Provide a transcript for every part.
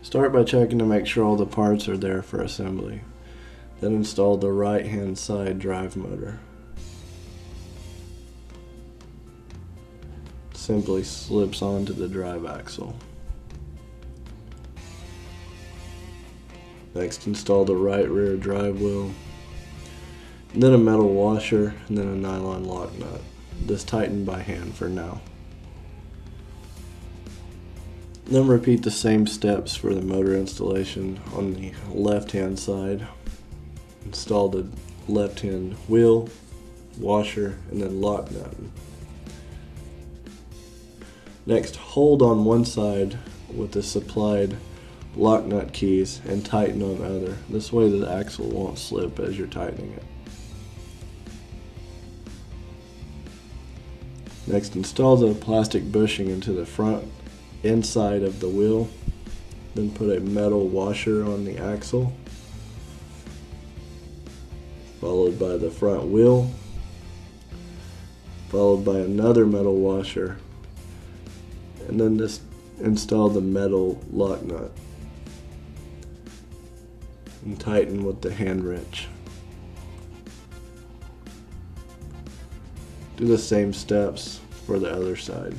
Start by checking to make sure all the parts are there for assembly. Then install the right hand side drive motor. Simply slips onto the drive axle. Next, install the right rear drive wheel, and then a metal washer, and then a nylon lock nut. This tightened by hand for now. Then repeat the same steps for the motor installation on the left hand side. Install the left hand wheel, washer, and then lock nut. Next, hold on one side with the supplied lock nut keys and tighten on the other. This way the axle won't slip as you're tightening it. Next, install the plastic bushing into the front inside of the wheel. Then put a metal washer on the axle, followed by the front wheel, followed by another metal washer, and then just install the metal lock nut and tighten with the hand wrench. Do the same steps for the other side.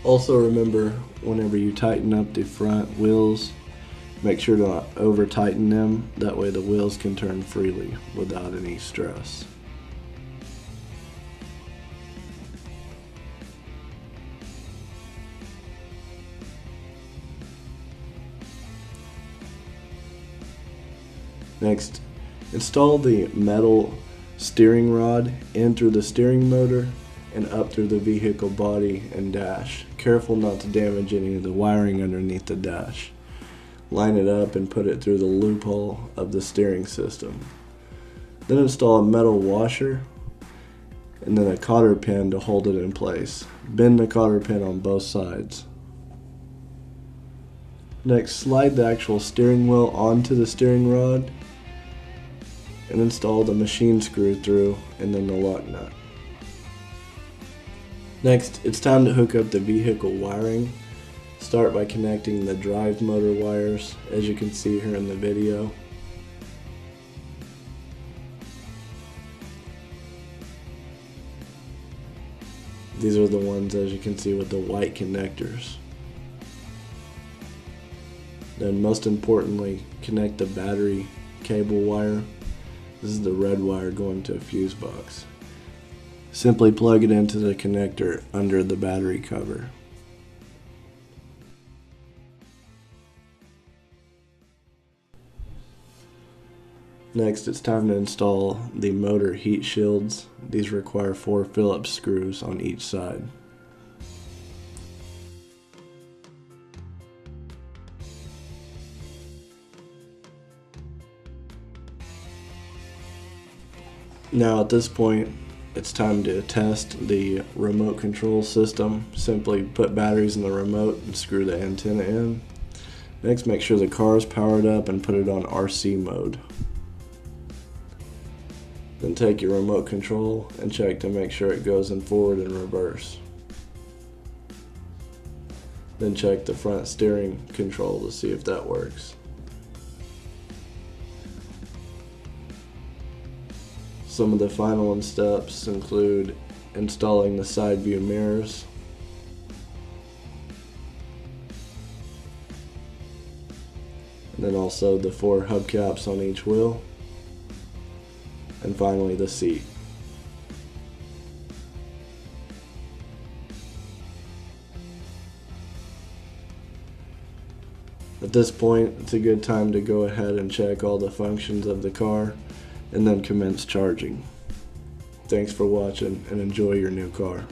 Also remember, whenever you tighten up the front wheels, make sure to not over tighten them, that way the wheels can turn freely without any stress. Next, install the metal steering rod in through the steering motor and up through the vehicle body and dash. Careful not to damage any of the wiring underneath the dash. Line it up and put it through the loophole of the steering system. Then install a metal washer and then a cotter pin to hold it in place. Bend the cotter pin on both sides. Next, slide the actual steering wheel onto the steering rod and install the machine screw through and then the lock nut. Next, it's time to hook up the vehicle wiring. Start by connecting the drive motor wires, as you can see here in the video. These are the ones, as you can see, with the white connectors. Then most importantly, connect the battery cable wire. This is the red wire going to a fuse box. Simply plug it into the connector under the battery cover. Next, it's time to install the motor heat shields. These require 4 Phillips screws on each side. Now at this point, it's time to test the remote control system. Simply put batteries in the remote and screw the antenna in. Next, make sure the car is powered up and put it on RC mode. Then take your remote control and check to make sure it goes in forward and reverse. Then check the front steering control to see if that works. Some of the final steps include installing the side view mirrors, and then also the 4 hubcaps on each wheel, and finally the seat. At this point, it's a good time to go ahead and check all the functions of the car and then commence charging. Thanks for watching and enjoy your new car.